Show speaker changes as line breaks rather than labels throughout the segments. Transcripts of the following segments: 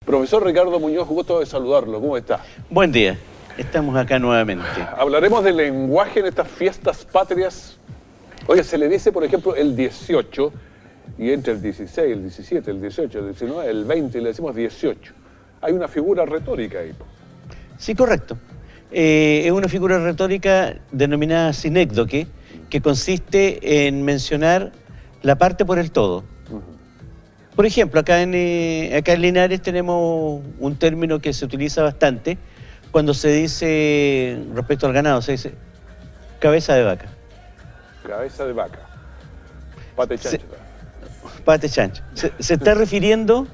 Profesor Ricardo Muñoz, gusto de saludarlo. ¿Cómo está?
Buen día. Estamos acá nuevamente.
Hablaremos del lenguaje en estas fiestas patrias. Oye, se le dice, por ejemplo, el 18, y entre el 16, el 17, el 18, el 19, el 20, y le decimos 18. Hay una figura retórica ahí.
Sí, correcto. Es una figura retórica denominada sinécdoque, que consiste en mencionar la parte por el todo. Por ejemplo, acá en Linares tenemos un término que se utiliza bastante cuando se dice, respecto al ganado, se dice cabeza de vaca.
Cabeza de vaca. Pate chancho.
Pate chancho. Se está refiriendo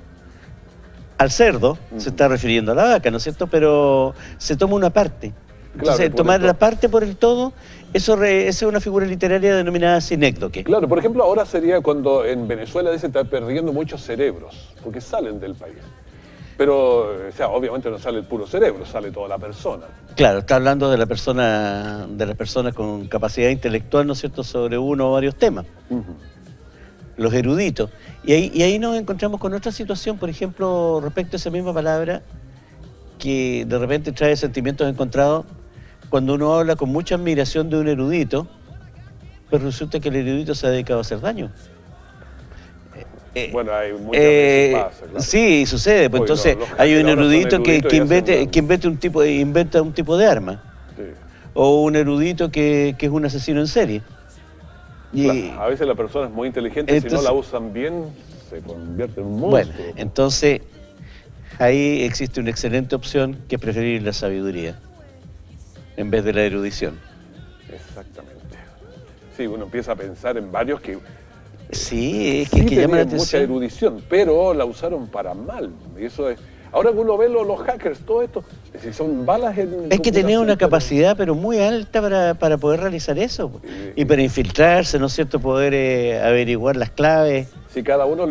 al cerdo, se está refiriendo a la vaca, ¿no es cierto? Pero se toma una parte. Entonces,
claro,
tomar la parte por el todo, esa es una figura literaria denominada sinécdoque.
Claro, por ejemplo, ahora sería cuando en Venezuela dicen que está perdiendo muchos cerebros, porque salen del país. Pero, o sea, obviamente no sale el puro cerebro, sale toda la persona.
Claro, está hablando de la persona, de las personas con capacidad intelectual, ¿no es cierto?, sobre uno o varios temas. Los eruditos. Y ahí nos encontramos con otra situación, por ejemplo, respecto a esa misma palabra, que de repente trae sentimientos encontrados cuando uno habla con mucha admiración de un erudito, pero resulta que el erudito se ha dedicado a hacer daño.
Bueno, hay muchas veces pasa, claro.
Sí, sucede. Pues entonces hay un erudito que inventa un tipo de arma.
Sí.
O un erudito que es un asesino en serie.
Claro, a veces la persona es muy inteligente, entonces, si no la usan bien, se convierte en un monstruo.
Bueno, entonces ahí existe una excelente opción que es preferir la sabiduría en vez de la erudición.
Exactamente. Sí, uno empieza a pensar en varios que...
Sí, es
sí
que llama la atención.
Mucha erudición, pero la usaron para mal. Y eso es... Ahora que uno ve los hackers, todo esto, si son balas en...
Es que tenía una capacidad, pero muy alta para poder realizar eso. Y para infiltrarse, ¿no es cierto?, poder averiguar las claves.
Si cada uno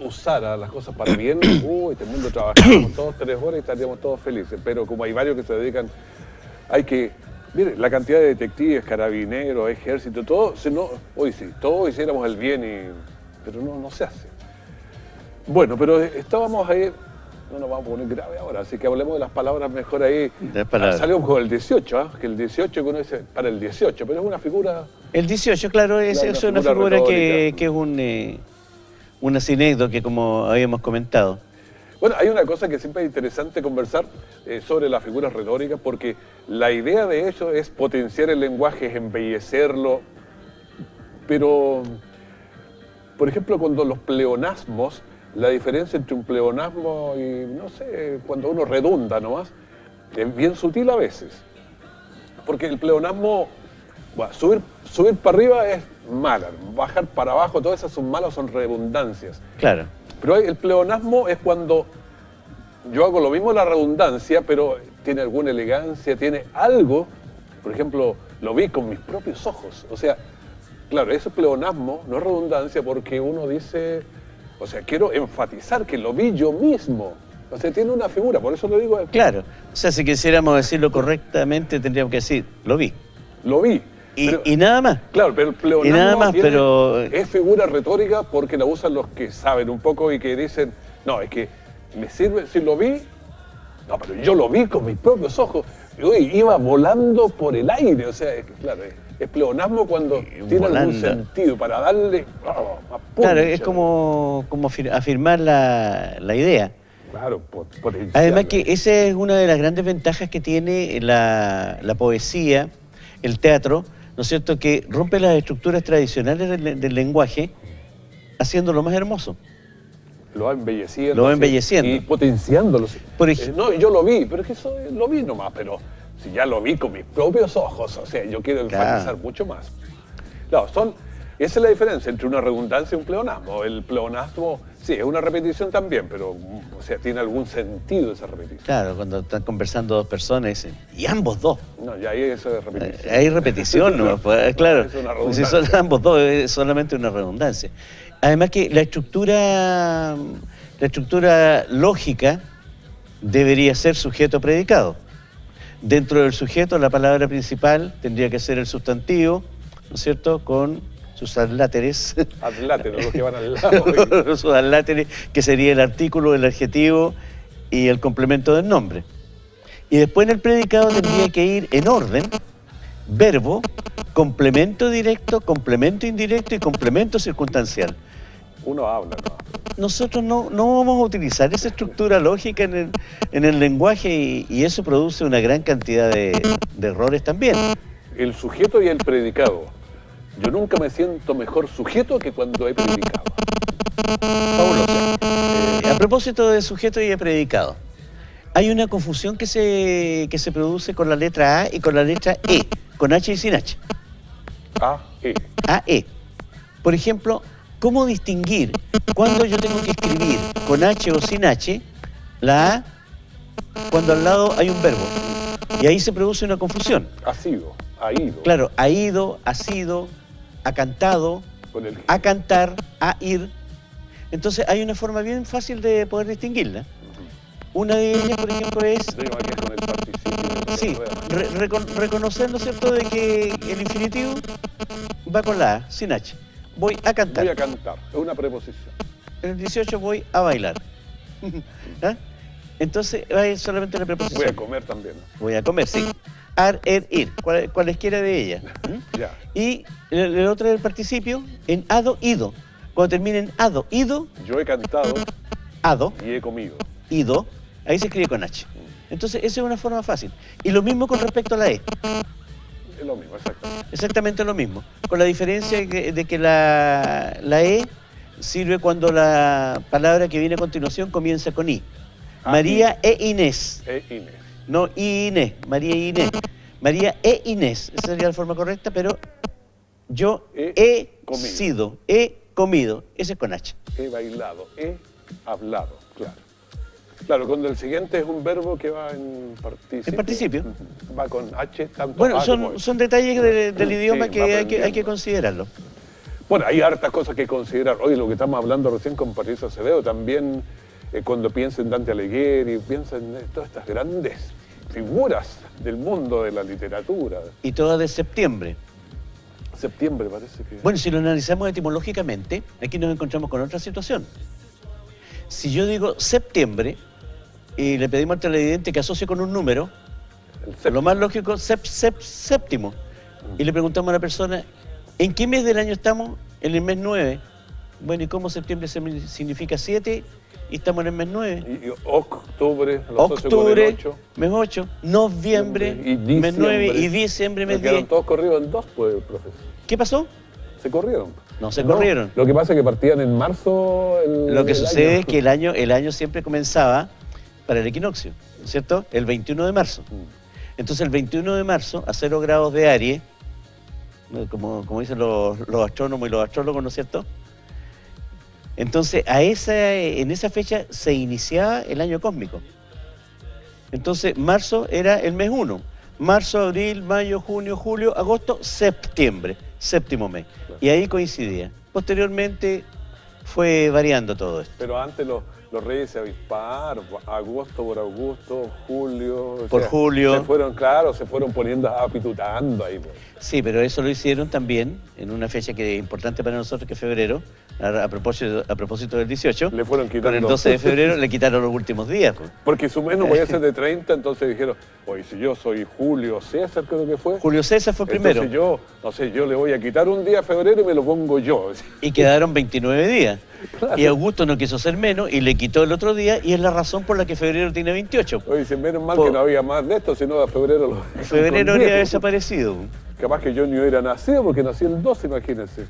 usara las cosas para bien, este mundo trabajaríamos todos 3 horas y estaríamos todos felices. Pero como hay varios que se dedican, hay que... Mire, la cantidad de detectives, carabineros, ejército, todo, hoy sí, todos hiciéramos el bien, pero no se hace. Bueno, pero estábamos ahí, no nos vamos a poner grave ahora, así que hablemos de las palabras mejor ahí. Salimos con el 18, que el 18 que uno dice para el 18, pero es una figura... El
18, claro, es una figura que es una sinécdoque, como habíamos comentado.
Bueno, hay una cosa que siempre es interesante conversar sobre las figuras retóricas, porque la idea de ello es potenciar el lenguaje, es embellecerlo, pero, por ejemplo, cuando los pleonasmos, la diferencia entre un pleonasmo y, no sé, cuando uno redunda nomás, es bien sutil a veces, porque el pleonasmo, bueno, subir para arriba es mala, bajar para abajo, todas esas son malas, son redundancias.
Claro.
Pero el pleonasmo es cuando yo hago lo mismo en la redundancia, pero tiene alguna elegancia, tiene algo. Por ejemplo, lo vi con mis propios ojos. O sea, claro, eso es pleonasmo, no es redundancia, porque uno dice, o sea, quiero enfatizar que lo vi yo mismo. O sea, tiene una figura, por eso lo digo.
Claro, o sea, si quisiéramos decirlo correctamente, tendríamos que decir, lo vi.
Lo vi.
Y nada más.
Claro, pero el pleonasmo
nada más,
es figura retórica porque la usan los que saben un poco y que dicen, no, es que me sirve, si lo vi, no, pero yo lo vi con mis propios ojos, iba volando por el aire, o sea, claro, es pleonasmo cuando tiene algún sentido, para darle a puncha.
Claro, es como afirmar la idea.
Claro, potencial.
Además que esa es una de las grandes ventajas que tiene la poesía, el teatro, ¿no es cierto?, que rompe las estructuras tradicionales del lenguaje, haciéndolo más hermoso.
Lo va embelleciendo.
Lo va embelleciendo.
Y potenciándolo.
No,
yo lo vi, pero es que eso lo vi nomás, pero si ya lo vi con mis propios ojos, o sea, yo quiero enfatizar mucho más. Claro, esa es la diferencia entre una redundancia y un pleonasmo. El pleonasmo, sí, es una repetición también, pero, o sea, tiene algún sentido esa repetición.
Claro, cuando están conversando dos personas dicen, y ambos dos.
No, ya ahí eso es repetición.
Hay repetición, ¿no? Pues, claro, si son ambos dos, es solamente una redundancia. Además que la estructura lógica debería ser sujeto-predicado. Dentro del sujeto, la palabra principal tendría que ser el sustantivo, ¿no es cierto?, con sus adláteres.
Adláteres, los que van al lado.
Sus adláteres, que sería el artículo, el adjetivo y el complemento del nombre. Y después en el predicado tendría que ir en orden: verbo, complemento directo, complemento indirecto y complemento circunstancial.
Uno habla, ¿no?
Nosotros no vamos a utilizar esa estructura lógica en el lenguaje y eso produce una gran cantidad de errores también.
El sujeto y el predicado. Yo nunca me siento mejor sujeto que cuando he predicado.
Fabuloso. A propósito de sujeto y de predicado, hay una confusión que se produce con la letra A y con la letra E, con H y sin H.
A-E.
A-E. Por ejemplo, ¿cómo distinguir cuando yo tengo que escribir con H o sin H la A cuando al lado hay un verbo? Y ahí se produce una confusión.
Ha sido, ha ido.
Claro, ha ido, ha sido, ha cantado,
Con el...
a cantar, a ir. Entonces hay una forma bien fácil de poder distinguirla. Una de ellas, por ejemplo, es
Yo aquí con el participio.
sí, reconocer, ¿no es cierto?, de que el infinitivo va con la A, sin H. Voy a cantar.
Voy a cantar, es una preposición.
En el 18 voy a bailar. ¿Ah? Entonces hay solamente la preposición.
Voy a comer también.
Voy a comer, sí. Ar, er, ir, cualesquiera de ellas.
Ya.
Y el otro es el participio en ado, ido. Cuando termina en ado, ido,
Yo he cantado
ado,
y he comido.
ido, ahí se escribe con H. Entonces esa es una forma fácil. Y lo mismo con respecto a la E.
Es lo mismo, exactamente.
Exactamente lo mismo. Con la diferencia de que la E sirve cuando la palabra que viene a continuación comienza con I. María e Inés.
Inés.
No Inés, María e Inés. María e Inés. Esa sería la forma correcta, pero yo he
comido.
sido, he comido. Ese es con H.
He bailado, he hablado, claro. Claro, cuando el siguiente es un verbo que va en participio.
En participio.
Va con H, tanto
Bueno,
A como
son detalles del idioma
sí,
que
va
hay que
aprendiendo.
considerarlo.
Bueno, hay hartas cosas que considerar. Hoy lo que estamos hablando recién con Patricia Acevedo, también cuando piensa en Dante Alighieri, piensa en todas estas grandes figuras del mundo de la literatura.
Y todas de septiembre.
Septiembre parece que...
Bueno, si lo analizamos etimológicamente, aquí nos encontramos con otra situación. Si yo digo septiembre y le pedimos al televidente que asocie con un número,
el séptimo.
lo más lógico, séptimo. Y le preguntamos a la persona, ¿en qué mes del año estamos? En el mes 9. Bueno, ¿y cómo septiembre significa 7 y estamos en el mes 9?
Y octubre, lo asocio con el
Octubre,
8.
mes 8, noviembre,
Y
mes 9
diciembre.
y diciembre, mes
Me quedaron
10.
todos corridos en dos, pues, profesor.
¿Qué pasó?
Se corrieron.
No se corrieron.
Lo que pasa es que partían en marzo.
Lo que
el
sucede
año.
es que el año siempre comenzaba para el equinoccio, ¿cierto? El 21 de marzo. Entonces el 21 de marzo, a 0 grados de Aries, como dicen los astrónomos y los astrólogos, ¿no es cierto? Entonces en esa fecha se iniciaba el año cósmico. Entonces marzo era el mes 1. Marzo, abril, mayo, junio, julio, agosto, septiembre, séptimo mes.
Claro.
Y ahí coincidía. Posteriormente fue variando todo esto.
Pero antes los reyes se avisparon, agosto por Augusto, julio.
Por julio.
Se fueron poniendo apitutando ahí. Pues.
Sí, pero eso lo hicieron también en una fecha que es importante para nosotros, que es febrero, a propósito del 18.
Le fueron quitando.
Con el 12 de febrero le quitaron los últimos días. Pues.
Porque su mes no podía ser de 30, entonces dijeron, oye, si yo soy Julio César, creo que fue.
Julio César fue primero.
Entonces yo, no sé, yo le voy a quitar un día a febrero y me lo pongo yo.
Y quedaron 29 días.
Claro.
Y Augusto no quiso ser menos y le quitó el otro día y es la razón por la que febrero tiene 28.
Oye, si menos mal que no había más de esto, sino a febrero lo...
Febrero habría desaparecido.
Capaz que yo ni hubiera nacido porque nací el 12, imagínense.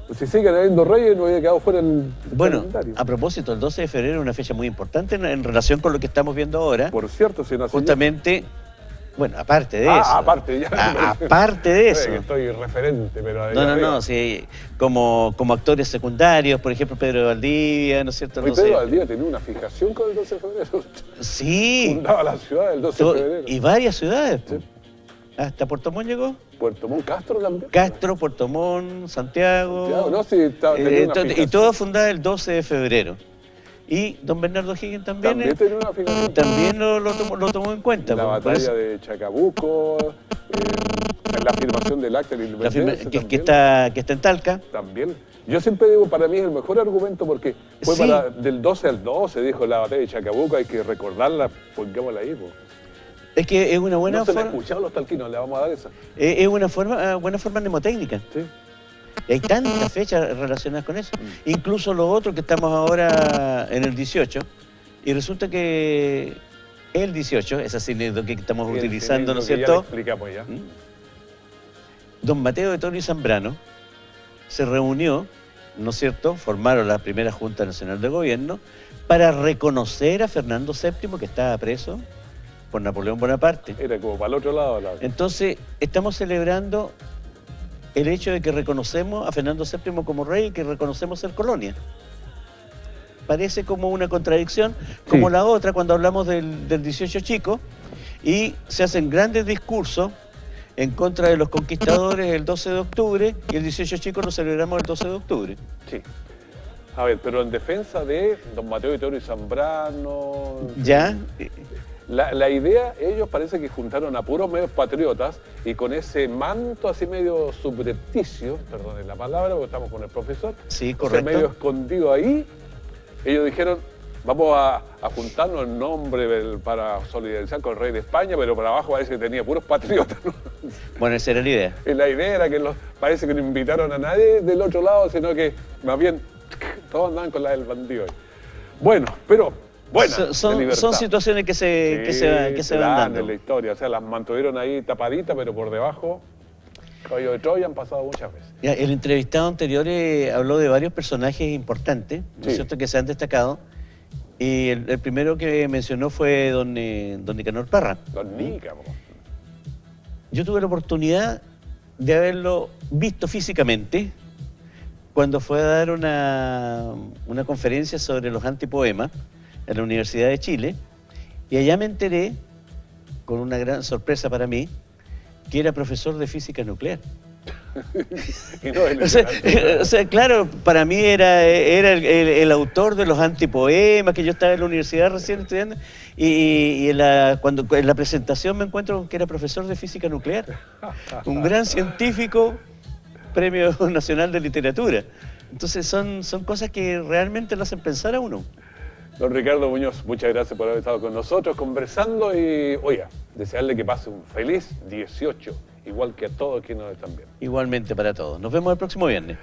Pues si siguen habiendo reyes, no hubiera quedado fuera el
Bueno,
calendario.
a propósito, el 12 de febrero es una fecha muy importante en relación con lo que estamos viendo ahora.
Por cierto, si nací
Justamente, bueno, aparte de eso.
aparte, ya.
Aparte de eso.
Que estoy referente, pero...
No, sí, como actores secundarios, por ejemplo, Pedro de Valdivia, ¿no es cierto?
Hoy
No sé.
Pedro Valdivia tenía una fijación con el 12 de febrero.
Sí.
Fundaba la ciudad el 12 de febrero.
Y varias ciudades.
Sí.
Hasta Puerto Montt llegó.
Puerto Montt, Castro también.
Castro, Puerto Montt, Santiago.
Santiago, no, sí, tenía una
y
fijación.
todo fundada el 12 de febrero. Y don Bernardo Higgins también
tenía una fijación.
también lo tomó en cuenta.
La
por eso.
batalla de Chacabuco, la afirmación del acta de la
La firma-
independencia
que
también.
está en Talca.
También. Yo siempre digo, para mí es el mejor argumento porque fue
Sí.
del 12 al 12, dijo la batalla de Chacabuco, hay que recordarla, pongámosla ahí. Po.
Es que es una buena
No se la
forma,
escuchado los talquinos, le vamos a dar esa.
es una buena forma mnemotécnica.
Sí.
Y hay tantas fechas relacionadas con eso. Incluso lo otro que estamos ahora en el 18, y resulta que el 18, esa anécdota que estamos
Y el
utilizando, ¿no es
cilindro que
cierto?
Ya le explicamos ya.
Don Mateo de Toro y Zambrano se reunió, ¿no es cierto? Formaron la primera Junta Nacional de Gobierno para reconocer a Fernando VII, que estaba preso por Napoleón Bonaparte.
Era como para el otro lado.
Entonces, estamos celebrando el hecho de que reconocemos a Fernando VII como rey y que reconocemos ser colonia. Parece como una contradicción, como
Sí.
la otra cuando hablamos del 18 chico y se hacen grandes discursos en contra de los conquistadores el 12 de octubre y el 18 chico lo celebramos el 12 de octubre.
Sí. A ver, pero en defensa de don Mateo de Toro y Zambrano...
¿Ya?
La idea, ellos parece que juntaron a puros medios patriotas y con ese manto así medio subrepticio, perdonen la palabra porque estamos con el profesor,
Sí,
ese
correcto.
medio escondido ahí, ellos dijeron, vamos a juntarnos en nombre para solidarizar con el rey de España, pero por abajo parece que tenía puros patriotas, ¿no?
Bueno, esa era la idea.
Y la idea era que parece que no invitaron a nadie del otro lado, sino que más bien todos andaban con la del bandido ahí. Bueno, pero buena de
Son
libertad.
situaciones que se van
dan
dando.
en la historia, o sea, las mantuvieron ahí tapaditas, pero por debajo, caballo de Troya han pasado muchas veces.
Ya, el entrevistado anterior habló de varios personajes importantes, ¿no es
Sí.
cierto?, que se han destacado. Y el primero que mencionó fue don Nicanor Parra.
Los Nica, po.
Yo tuve la oportunidad de haberlo visto físicamente cuando fue a dar una conferencia sobre los antipoemas en la Universidad de Chile. Y allá me enteré, con una gran sorpresa para mí, que era profesor de física nuclear.
Y no el
O sea, claro, para mí era el autor de los antipoemas, que yo estaba en la universidad recién estudiando, y cuando en la presentación me encuentro con que era profesor de física nuclear, un gran científico, Premio Nacional de Literatura. Entonces son cosas que realmente lo hacen pensar a uno.
Don Ricardo Muñoz, muchas gracias por haber estado con nosotros conversando y, oiga, desearle que pase un feliz 18, igual que a todos quienes nos están viendo.
Igualmente para todos. Nos vemos el próximo viernes.